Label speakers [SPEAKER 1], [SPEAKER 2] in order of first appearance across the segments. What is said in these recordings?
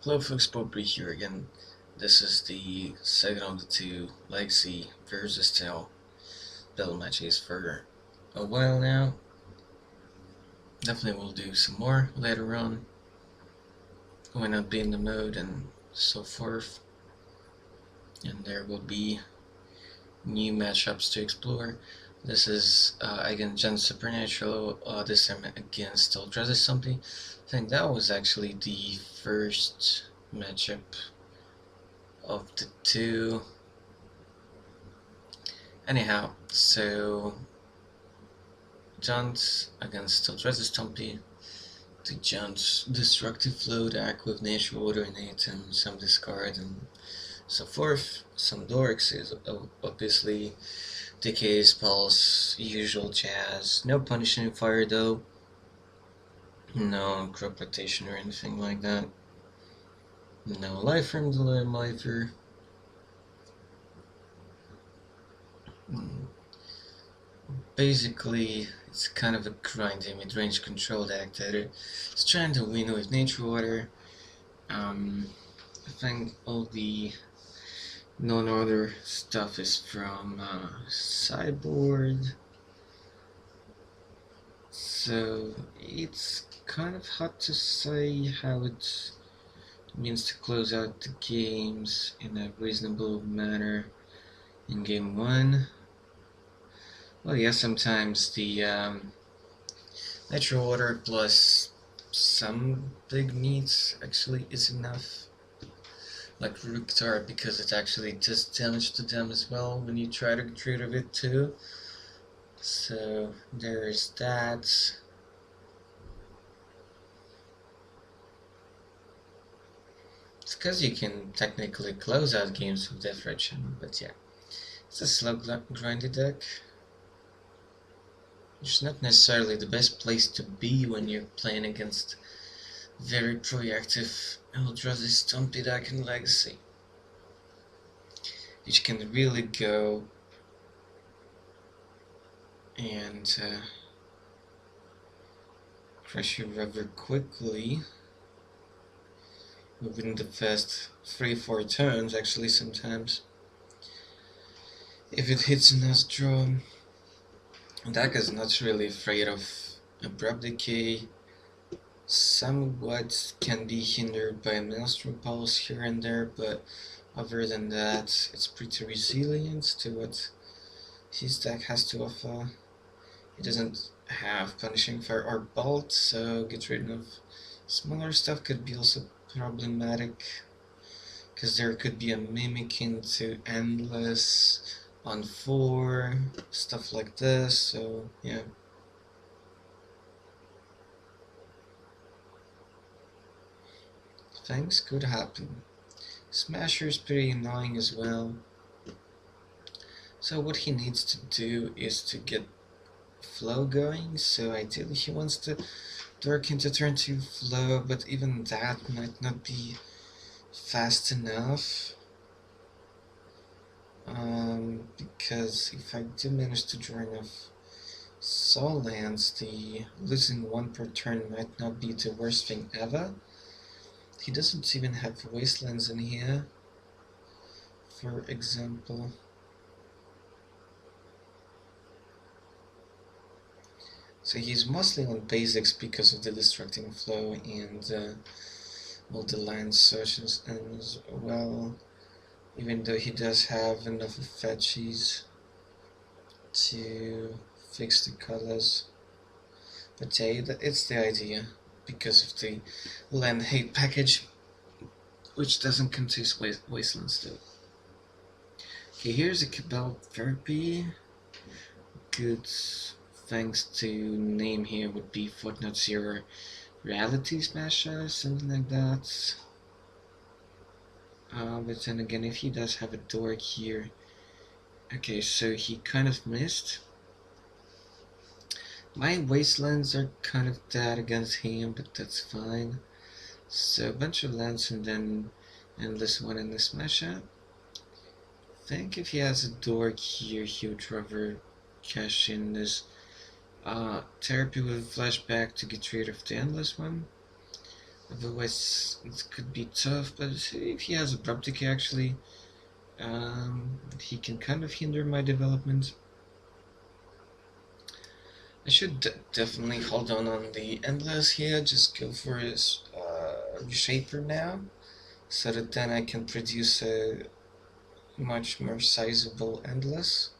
[SPEAKER 1] Hello folks, Poppy here again. This is the second of the two Legacy versus Tell battle matches for a while now. Definitely we'll do some more later on when I'll be in the mode and so forth. And there will be new matchups to explore. This is against Gen Supernatural, this time against Eldrazi Stompy. I think that was actually the first matchup of the two. Anyhow, so John's against Eldrazi Stompy. The John's destructive flow deck with Nature Water innate and some discard and so forth. Some dorks is obviously decay spells, usual jazz. No punishing fire though. No crop rotation or anything like that. No life from the lifer. Basically, it's kind of a grindy mid-range control deck that is trying to win with Nature Water. I think all the non-order stuff is from sideboard, so it's kind of hard to say how it means to close out the games in a reasonable manner in game 1. Well, yeah, sometimes the natural water plus some big meats actually is enough. Like Rooktar, because it actually does damage to them as well when you try to get rid of it too. So there's that. It's because you can technically close out games with Death Regime, but yeah. It's a slow grindy deck. It's not necessarily the best place to be when you're playing against very proactive Eldrazi Stompy deck in Legacy, which can really go and crush you rather quickly within the first 3-4 turns, actually sometimes. If it hits a nice draw, deck is not really afraid of abrupt decay. Somewhat can be hindered by Maelstrom Pulse here and there, but other than that, it's pretty resilient to what his deck has to offer. He doesn't have Punishing Fire or Bolt, so get rid of smaller stuff could be also problematic, because there could be a Mimic into Endless on 4, stuff like this, so yeah. Things could happen. Smasher is pretty annoying as well. So what he needs to do is to get flow going, so ideally he wants to dork into turn 2 flow, but even that might not be fast enough. Because if I do manage to draw enough soul lands, the losing 1 per turn might not be the worst thing ever. He doesn't even have wastelands in here, for example. So he's mostly on basics because of the distracting flow and all the land searches as well, even though he does have enough fetchies to fix the colors. But yeah, it's the idea, because of the land hate package, which doesn't contain wastelands though. Okay, here's a Cabal Therapy. Good thanks to name here would be Footnote 0 Reality Smasher, something like that. But then again, if he does have a dork here, okay, so he kind of missed. My wastelands are kind of dead against him, but that's fine. So a bunch of lands and then Endless One in the Smasher. I think if he has a dork here, he would rather cash in this therapy with flashback to get rid of the Endless One. Otherwise, it could be tough. But if he has Abrupt Decay, actually, he can kind of hinder my development. I should definitely hold on the Endless here. Just go for his Reshaper now, so that then I can produce a much more sizable Endless.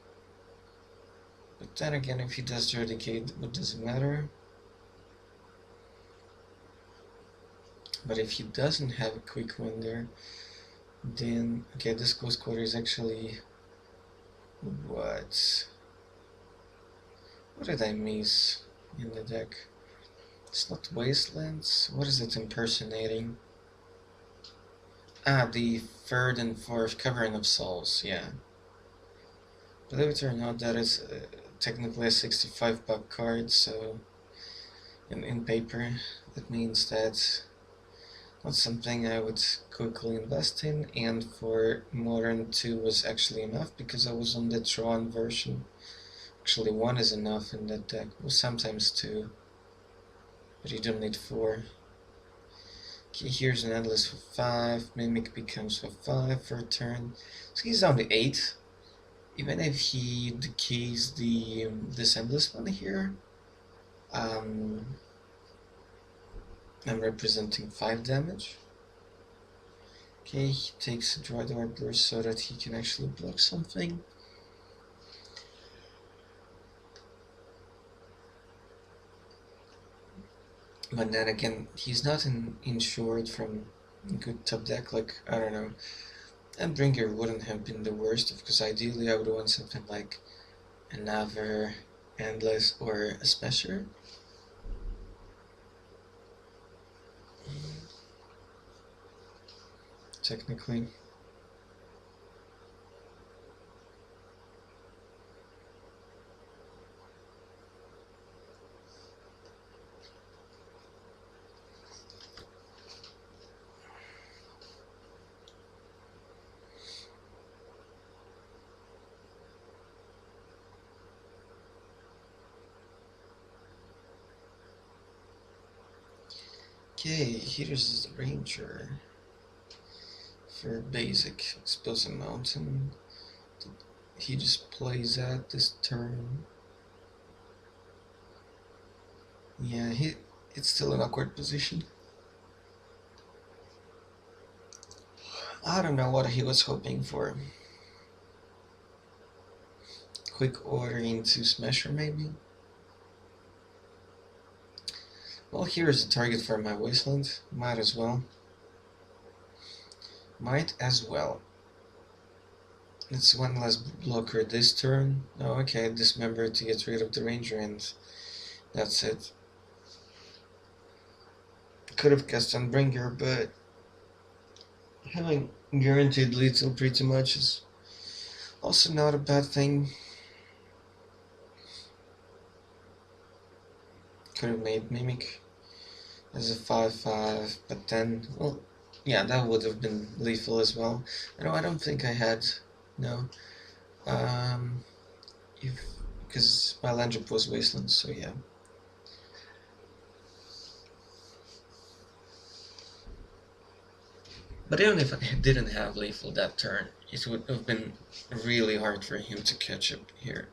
[SPEAKER 1] But then again, if he does Zero Decay, what does it matter? But if he doesn't have a quick win there, then okay, this Ghost Quarter is actually what? What did I miss in the deck? It's not Wastelands. What is it impersonating? Ah, the third and fourth Covering of Souls. Yeah. Believe it or not, that is technically a 65 buck card. So in paper, that means that not something I would quickly invest in, and for Modern 2 was actually enough because I was on the Tron version. Actually 1 is enough in that deck, well sometimes 2, but you don't need 4. Okay, here's an Endless for 5, Mimic becomes for 5 for a turn, so he's down to 8. Even if he decays this Endless one here, I'm representing 5 damage. Okay, he takes a Dryad Burst so that he can actually block something. But then again, he's not insured from a good top deck, like, I don't know. Endbringer wouldn't have been the worst, because ideally I would want something like another Endless or a Smasher. Technically. Okay, here's the Ranger. For basic, expose a mountain. He just plays out this turn. Yeah, it's still an awkward position. I don't know what he was hoping for. Quick order into Smasher, maybe? Well, here's the target for my Wasteland. Might as well. Might as well. It's one less blocker this turn. Oh, okay, dismember to get rid of the Ranger, and that's it. Could have cast Unbringer, but having guaranteed lethal pretty much is also not a bad thing. Could have made Mimic as a 5/5, but then, well, yeah, that would have been lethal as well. No, I don't think I had, no. Because my land drop was Wasteland, so yeah. But even if I didn't have lethal that turn, it would have been really hard for him to catch up here.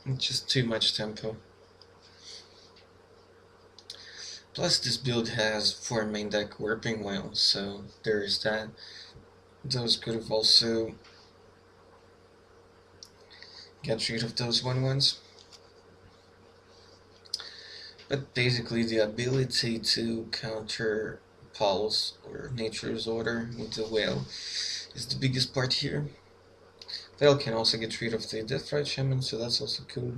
[SPEAKER 1] It's just too much tempo. Plus this build has 4 main deck Warping Whales, so there's that. Those could have also get rid of those 1/1s. But basically the ability to counter Pulse or Nature's Order with the Whale is the biggest part here. Vale can also get rid of the Deathrite Shaman, so that's also cool.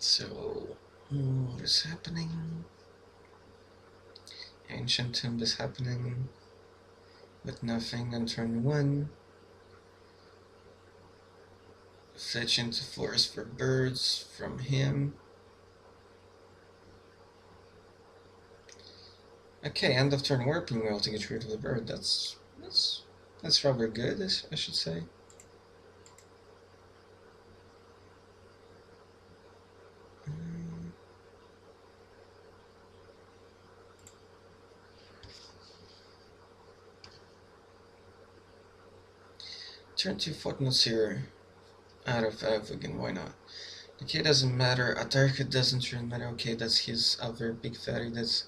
[SPEAKER 1] So, what is happening? Ancient Tomb is happening, but nothing on turn 1. Fetch into Forest for birds from him. Okay, end of turn Warping Wheel to get rid of the bird. That's rather good, I should say. Turn 2 Footnotes here. Out of again, why not? Okay, doesn't matter. Atarka doesn't really matter. Okay, that's his other big fatty that's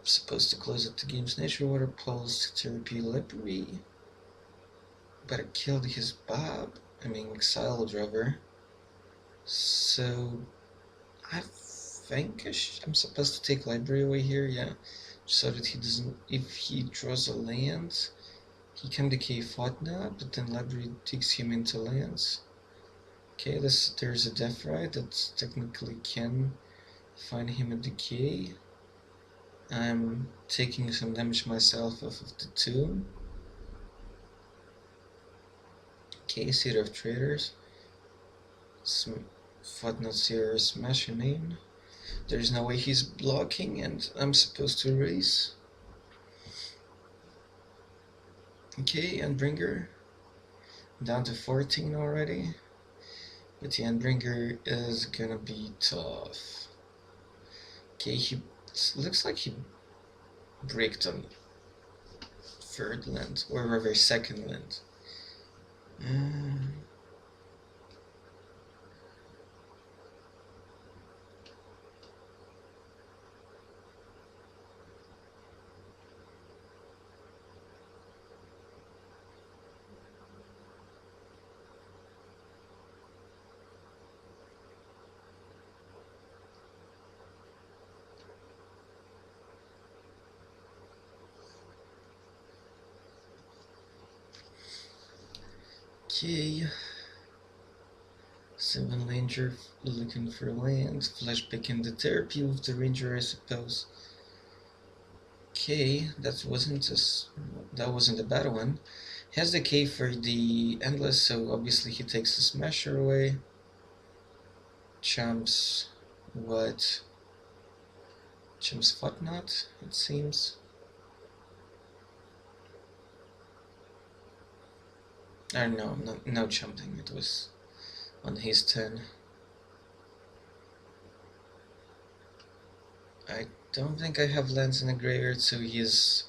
[SPEAKER 1] supposed to close up the game's Nature Water Pulse to repeat Library. But I killed his Exile Driver. So I think I'm supposed to take Library away here, yeah. So that he doesn't, if he draws a land, he can decay Fotna, but then Library takes him into lands. Okay, there's a Death Ride that technically can find him a decay. I'm taking some damage myself off of the tomb. Okay, Seed of Traders. Some Footnotes here smash him in. There's no way he's blocking, and I'm supposed to raise. Okay, Endbringer. Down to 14 already. But the Endbringer is gonna be tough. Okay, looks like he bricked on third land, or rather second land. Okay. 7 Ranger looking for land. Flashback in the therapy with the Ranger, I suppose. Okay, that wasn't a bad one. He has the K for the Endless, so obviously he takes the Smasher away. Champs what? Champs Whatnot, it seems. No jumping, it was on his turn. I don't think I have lands in the graveyard, so his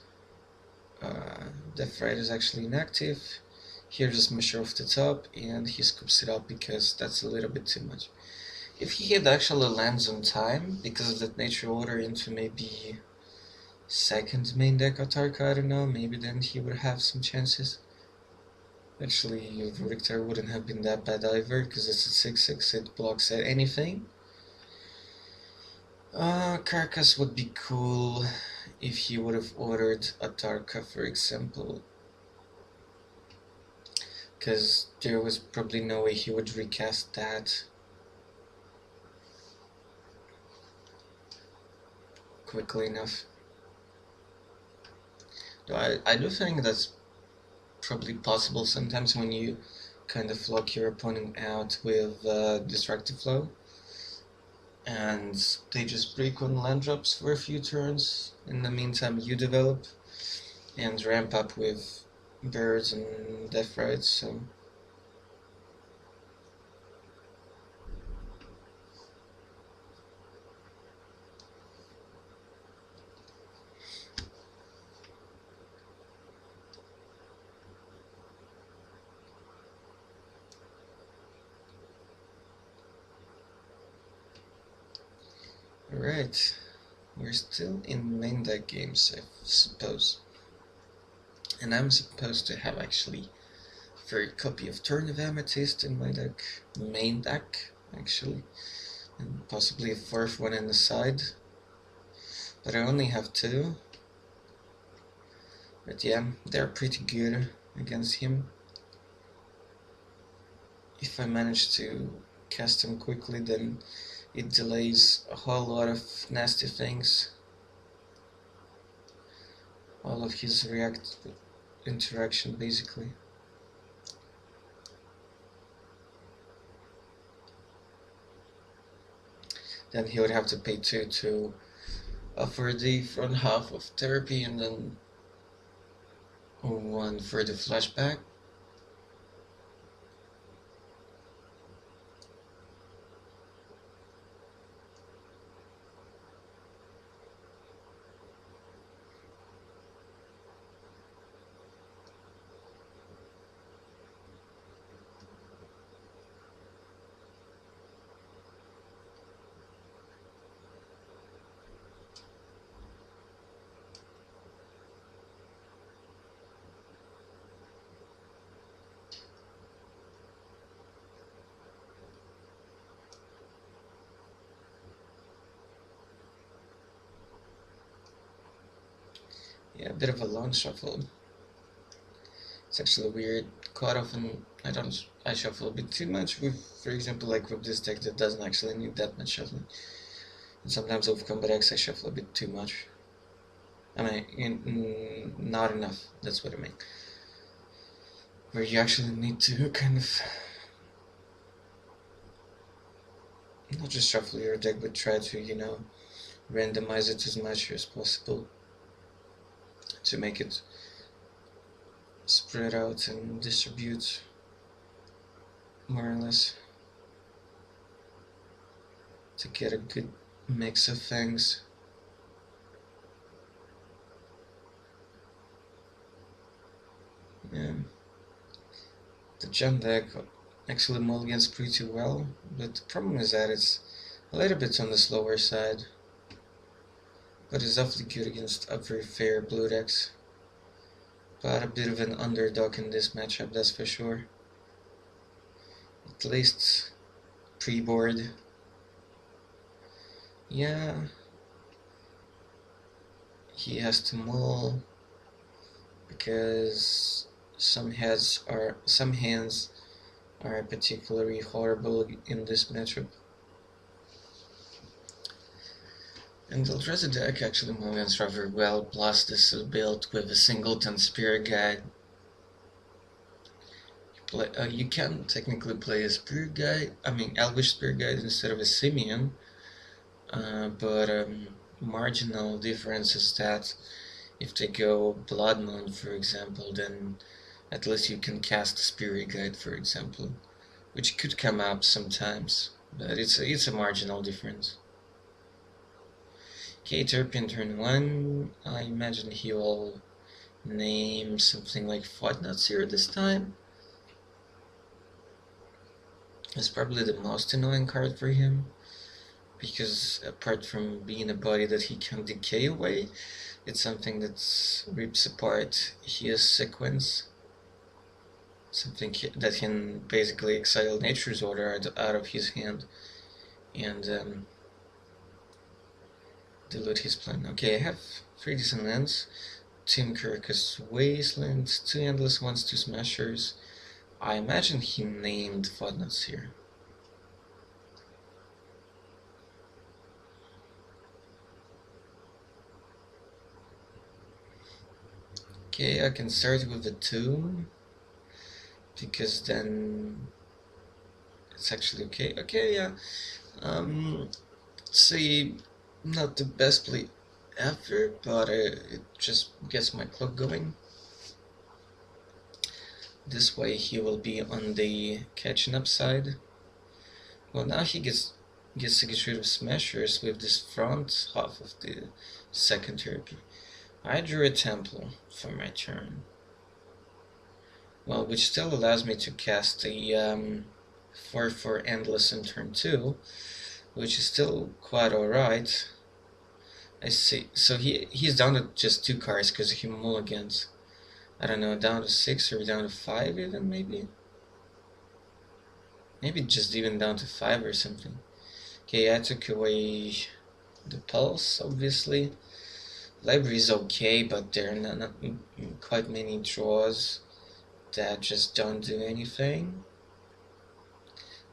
[SPEAKER 1] Death Ride is actually inactive. Here's a Smasher off the top, and he scoops it up because that's a little bit too much. If he had actually lands on time, because of that Nature Order into maybe second main deck Autarka, I don't know, maybe then he would have some chances. Actually, Victor wouldn't have been that bad either, because it's a 6/6, it blocks at anything. Carcass would be cool if he would have ordered Autarka, for example. Because there was probably no way he would recast that quickly enough. Though I do think that's probably possible sometimes when you kind of lock your opponent out with Destructive Flow, and they just break on land drops for a few turns. In the meantime, you develop and ramp up with birds and Death Rides, so... Alright, we're still in main deck games, I suppose. And I'm supposed to have actually a third copy of Turn of Amethyst in my deck, main deck, actually. And possibly a fourth one in the side. But I only have 2. But yeah, they're pretty good against him. If I manage to cast them quickly, then it delays a whole lot of nasty things. all of his interaction basically. Then he would have to pay 2 to for the front half of therapy, and then 1 for the flashback. Yeah, a bit of a long shuffle. It's actually weird. Quite often I shuffle a bit too much with, for example, like with this deck that doesn't actually need that much shuffling. And sometimes with combat decks I shuffle a bit too much. I mean, not enough, that's what I mean. Where you actually need to kind of not just shuffle your deck, but try to, randomize it as much as possible to make it spread out and distribute more or less to get a good mix of things. Yeah. The gem deck actually mulligans pretty well, but the problem is that it's a little bit on the slower side, but it's awfully good against a very fair blue decks. But a bit of an underdog in this matchup, that's for sure. At least pre-board. Yeah, he has to mull because some hands are particularly horrible in this matchup. And the Eldrazi deck actually mulligans rather well, plus this is built with a singleton Spirit Guide. You can technically play a Spirit Guide, Elvish Spirit Guide instead of a Simeon, but marginal difference is that if they go Blood Moon, for example, then at least you can cast a Spirit Guide, for example, which could come up sometimes, but it's a marginal difference. Okay, Terpian turn 1. I imagine he will name something like Fodnuts here this time. It's probably the most annoying card for him, because apart from being a body that he can decay away, it's something that rips apart his sequence. Something that can basically exile Nature's Order out of his hand and dilute his plan. Okay, I have 3 decent lands. Tim Kirkus Wasteland, 2 Endless Ones, 2 Smashers. I imagine he named Fodnuts here. Okay, I can start with the Tomb, because then it's actually okay. Okay, yeah. See, not the best play ever, but it just gets my clock going. This way he will be on the catching up side. Well, now he gets to get rid of Smashers with this front half of the second therapy. I drew a Temple for my turn. Well, which still allows me to cast a 4/4 Endless in turn 2, which is still quite alright. I see. So he's down to just 2 cards because he mulligans. I don't know, down to 6 or down to 5 even, maybe? Maybe just even down to 5 or something. Okay, I took away the Pulse, obviously. Library is okay, but there are not quite many draws that just don't do anything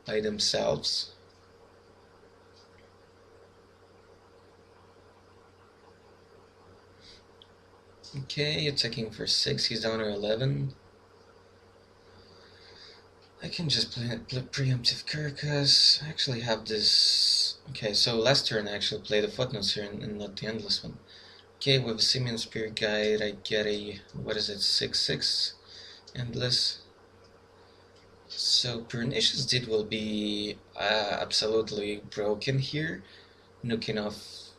[SPEAKER 1] by themselves. Okay, attacking for 6, he's down to 11. I can just play preemptive Kirkus. I actually have this... Okay, so last turn I actually played the footnotes here and not the endless one. Okay, with a Simeon Spirit Guide I get a... what is it? 6/6 endless. So Pernicious Deed will be absolutely broken here, nuking off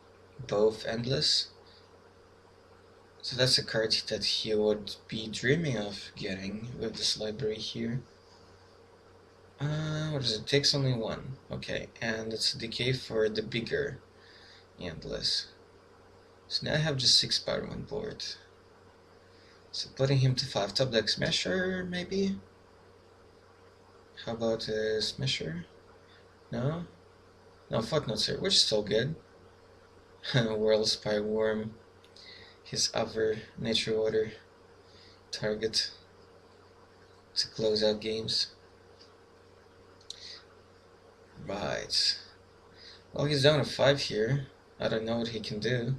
[SPEAKER 1] both endless. So that's a card that he would be dreaming of getting with this library here. What is it? Takes only one. Okay, and it's a decay for the bigger endless. So now I have just 6 power on board. So putting him to 5 top deck Smasher, maybe? How about a Smasher? No? No, Footnotes here, which is still good. World Spy Worm, his other Nature Water target to close out games. Right. Well, he's down to 5 here. I don't know what he can do.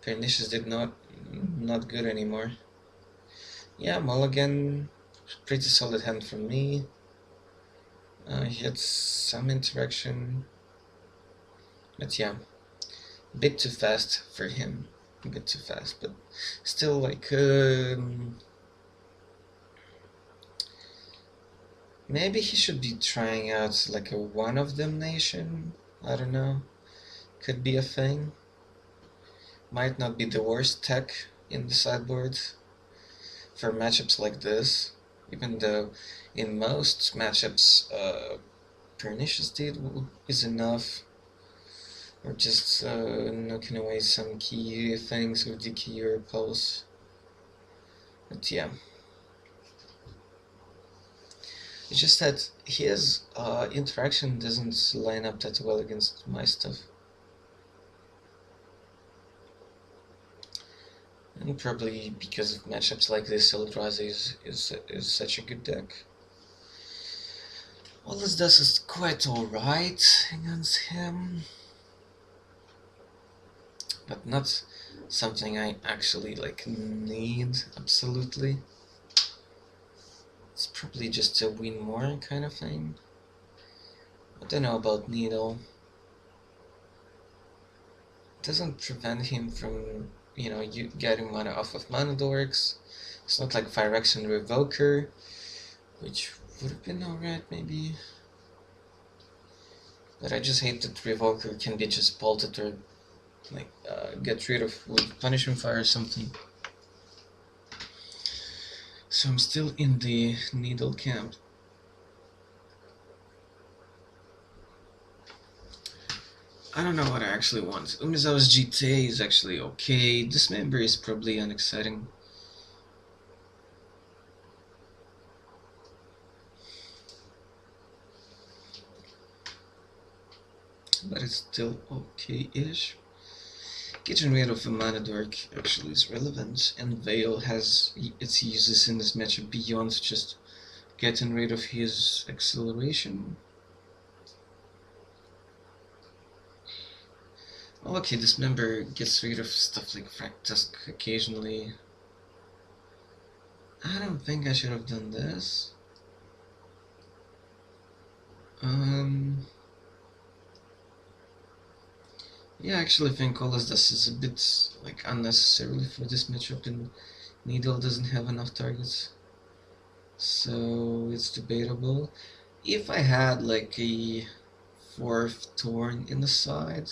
[SPEAKER 1] Pernicious did not good anymore. Yeah, Mulligan, pretty solid hand from me. He had some interaction, but yeah, a bit too fast for him. A bit too fast, but still, like, maybe he should be trying out like a one of them nation. I don't know. Could be a thing. Might not be the worst tech in the sideboard for matchups like this, even though in most matchups Pernicious Deed is enough, or just knocking away some key things with Decay or Pulse. But yeah, it's just that his interaction doesn't line up that well against my stuff. And probably because of matchups like this, Eldrazi is such a good deck. All this does is quite alright against him, but not something I actually like need absolutely. It's probably just a win more kind of thing. I don't know about Needle. It doesn't prevent him from, you getting mana off of mana dorks. It's not like Fire Action Revoker, which would have been alright maybe. But I just hate that Revoker can be just bolted or like get rid of with Punishment Fire or something. So I'm still in the Needle camp. I don't know what I actually want. Umezawa's GTA is actually okay. Dismember is probably unexciting. But it's still okay-ish. Getting rid of a mana dork actually is relevant, and Veil has its uses in this matchup beyond just getting rid of his acceleration. Oh, okay, this member gets rid of stuff like Fractusk occasionally. I don't think I should have done this. Yeah, I actually think all of this is a bit like unnecessarily for this matchup, and Needle doesn't have enough targets, so it's debatable. If I had like a 4th Torn in the side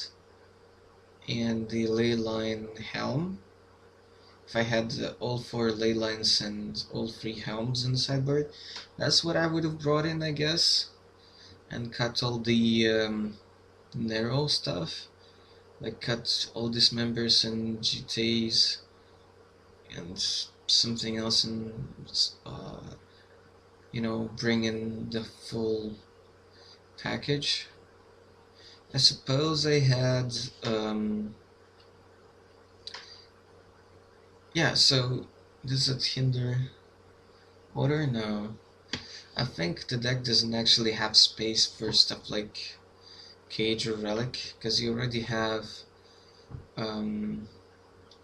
[SPEAKER 1] and the Leyline Helm, if I had all 4 Leylines and all 3 Helms in the sideboard, that's what I would have brought in, I guess, and cut all the narrow stuff. Like cut all these members and GTAs and something else, and bring in the full package. I suppose I had yeah, so does it hinder water? No. I think the deck doesn't actually have space for stuff like Cage or Relic, because you already have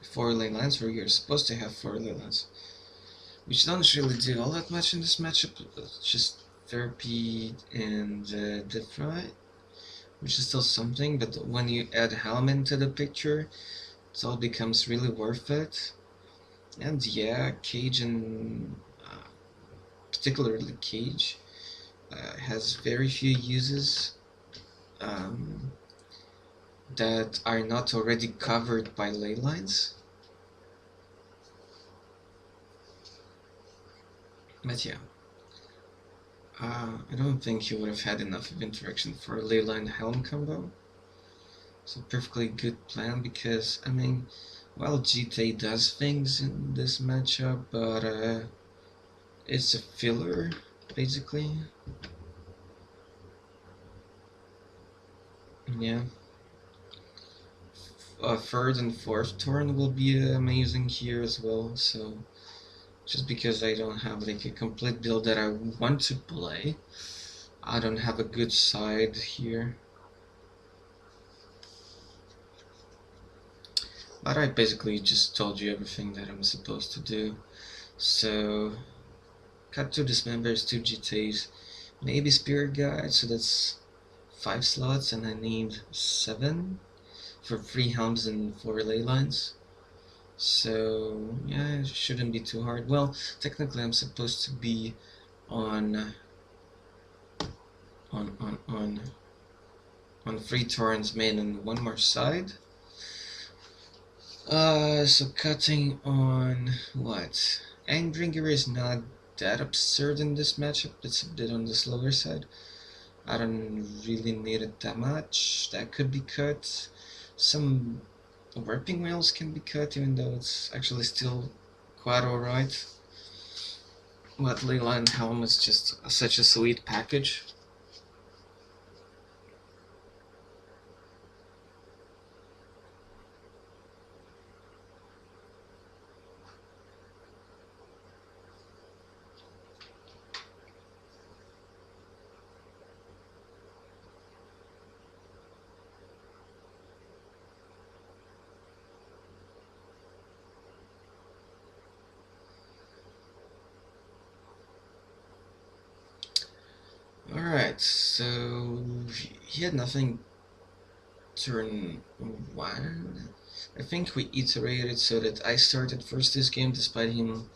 [SPEAKER 1] 4 ley lines, where you're supposed to have 4 ley lines, which don't really do all that much in this matchup. It's just therapy and defry, which is still something, but when you add Helm into the picture, it all becomes really worth it. And yeah, Cage and particularly Cage has very few uses that are not already covered by ley lines. But yeah, I don't think he would have had enough of interaction for a ley line Helm combo. So perfectly good plan, because I mean, well, GTA does things in this matchup, but it's a filler basically. Yeah. Third and fourth turn will be amazing here as well. So just because I don't have like a complete build that I want to play, I don't have a good side here. But I basically just told you everything that I'm supposed to do. So cut 2 dismembers, 2 GTs, maybe Spirit Guide, so that's 5 slots, and I need 7 for 3 helms and 4 ley lines. So yeah, it shouldn't be too hard. Well, technically I'm supposed to be on 3 turns main and 1 more side. So cutting on what? Endbringer is not that absurd in this matchup. It's a bit on the slower side. I don't really need it that much. That could be cut. Some warping wheels can be cut, even though it's actually still quite alright. But Leyline Helm is just such a sweet package. Alright, so he had nothing turn 1. I think we iterated so that I started first this game, despite him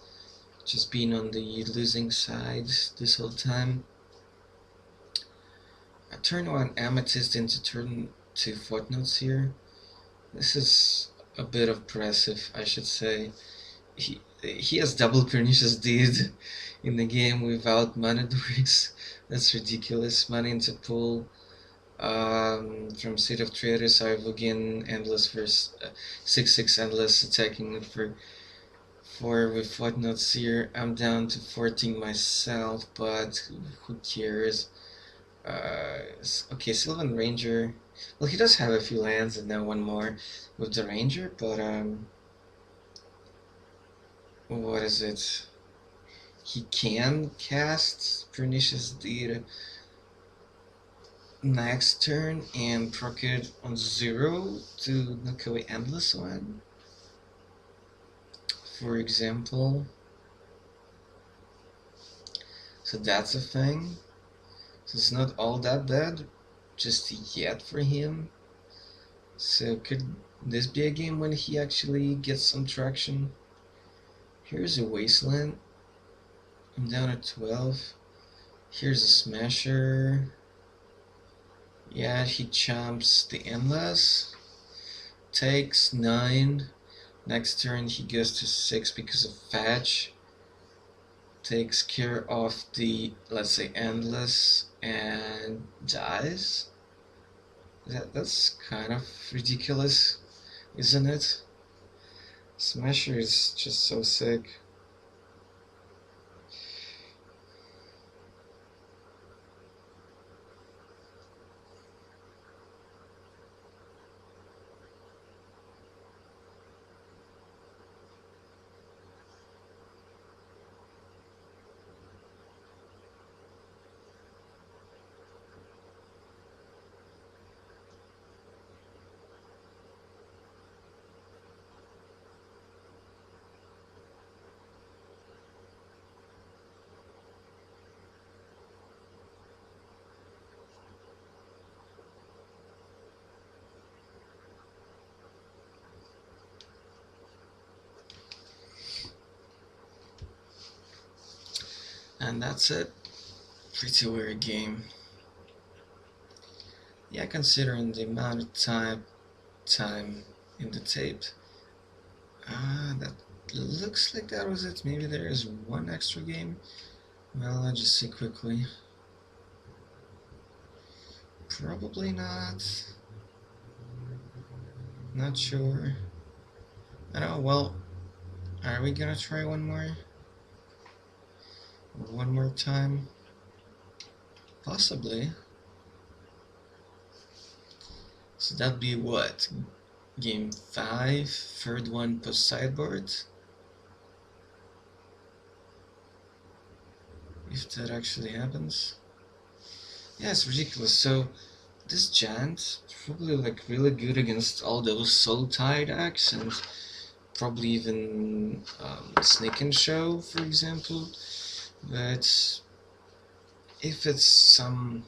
[SPEAKER 1] just being on the losing side this whole time. I turn 1 Amethyst into turn 2 Footnotes here. This is a bit oppressive, I should say. He has double Pernicious Deed in the game without mana dorks. That's ridiculous. Money into pool. From State of Traders, again Endless versus 6/6 Endless, attacking for 4 with Footnotes here. I'm down to 14 myself, but who cares? Okay, Sylvan Ranger. Well, he does have a few lands and now 1 more with the Ranger, but what is it? He can cast Pernicious Deed next turn and proc it on 0 to knock away Endless One, for example. So that's a thing. So it's not all that bad just yet for him. So could this be a game when he actually gets some traction? Here's a Wasteland. I'm down at 12. Here's a Smasher. Yeah, he jumps the Endless. Takes 9. Next turn he goes to 6 because of Fetch. Takes care of the, let's say, Endless and dies. That's kind of ridiculous, isn't it? Smasher is just so sick. And that's it. Pretty weird game. Yeah, considering the amount of time in the tape. That looks like that was it. Maybe there is one extra game. Well, I'll just see quickly. Probably not. Not sure. I don't know, well, are we gonna try one more? One more time? Possibly. So that'd be what? Game 5, third one post sideboard? If that actually happens. Yeah, it's ridiculous. So this giant probably like really good against all those soul tide decks and probably even Snake and Show, for example. But if it's some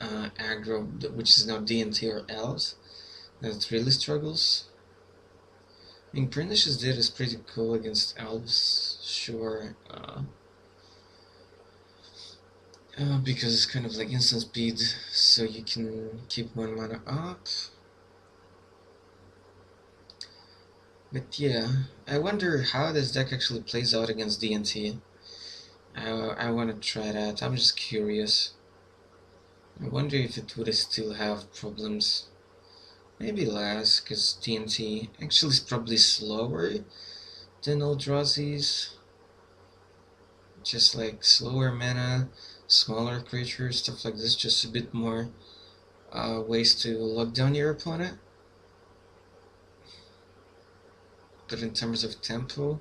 [SPEAKER 1] aggro which is now D&T or Elves, that really struggles. I mean, Pernicious Dead is pretty cool against Elves, sure. Because it's kind of like instant speed, so you can keep one mana up. But yeah, I wonder how this deck actually plays out against D&T. I want to try that. I'm just curious. I wonder if it would still have problems. Maybe less, because D&T actually is probably slower than Eldrazi's. Just like slower mana, smaller creatures, stuff like this, just a bit more ways to lock down your opponent. But in terms of tempo,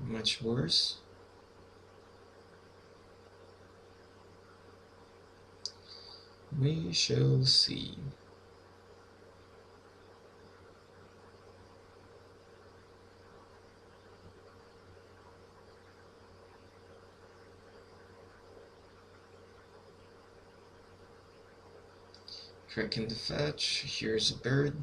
[SPEAKER 1] much worse. We shall see. Cracking the fetch, here's a bird.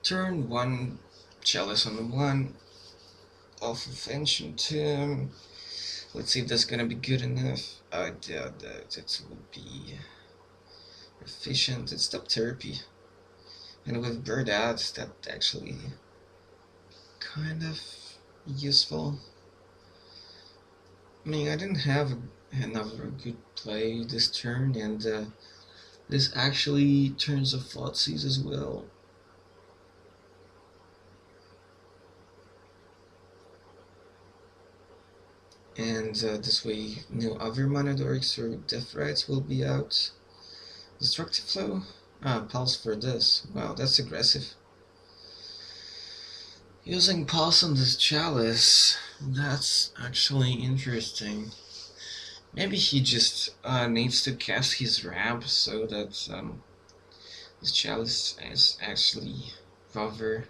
[SPEAKER 1] Turn 1, Chalice on 1, off of Ancient Tomb. Let's see if that's gonna be good enough. I doubt that it will be efficient. It's top therapy. And with Bird out, that actually kind of useful. I mean, I didn't have another good play this turn, and this actually turns off Thoughtseize as well. And this way no other mana dorks or death rights will be out. Destructive Flow? Pulse for this. Wow, that's aggressive. Using Pulse on this Chalice, that's actually interesting. Maybe he just needs to cast his ramp so that this Chalice is actually rather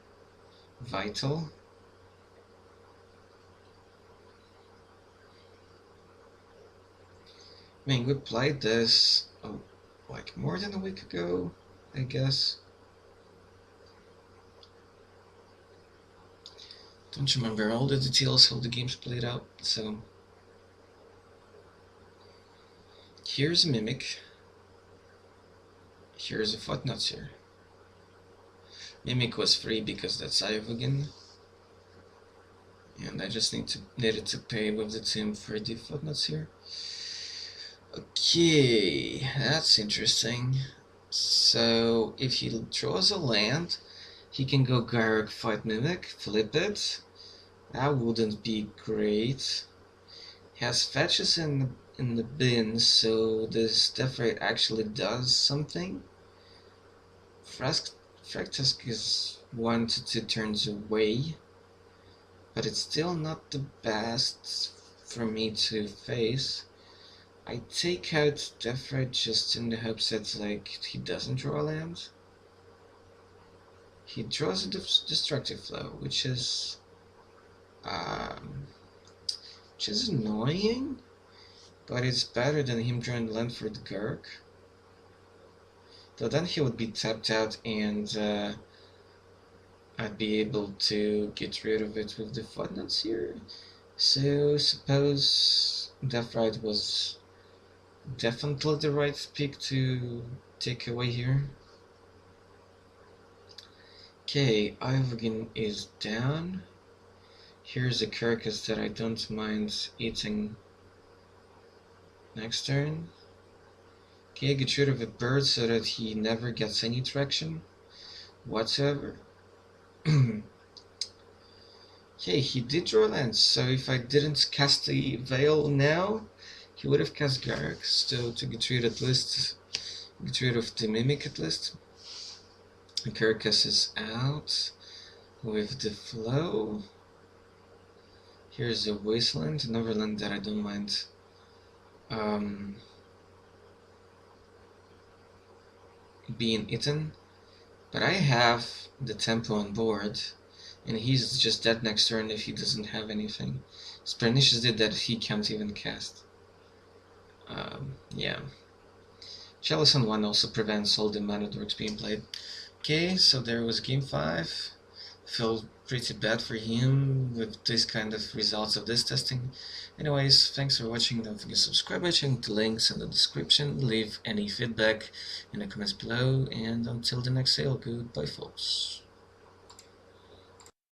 [SPEAKER 1] vital. I mean, we played this like more than a week ago, I guess. Don't remember all the details how the game's played out, so here's a Mimic. Here's a Footnotes here. Mimic was free because that's Iovagan. And I just needed to pay with the team for the Footnotes here. Okay, that's interesting. So if he draws a land, he can go Garruk, fight Mimic, flip it. That wouldn't be great. He has fetches in the bin, so this Death Ray actually does something. Fractusk is 1 to 2 turns away. but it's still not the best for me to face. I take out Deathright just in the hopes that like he doesn't draw land. He draws a destructive flow, um, which is annoying, but it's better than him drawing land for the Gurk. Though then he would be tapped out and I'd be able to get rid of it with the footnotes here. So suppose Deathright was definitely the right pick to take away here. Okay, Ivergen is down. Here's a carcass that I don't mind eating next turn. Okay, get rid of a bird so that he never gets any traction whatsoever. Okay, he did draw lands, so if I didn't cast the Veil now, he would have cast Garruk, so to get rid of the Mimic at least. The Carcass is out with the flow. Here's a Wasteland, another land that I don't mind being eaten, but I have the tempo on board, and he's just dead next turn if he doesn't have anything. Pernicious did that he can't even cast. Yeah. Chalice on 1 also prevents all the mana dorks being played. Okay, so there was game 5. Felt pretty bad for him with this kind of results of this testing. Anyways, thanks for watching. Don't forget to subscribe by checking the links in the description. Leave any feedback in the comments below. And until the next sale, goodbye folks.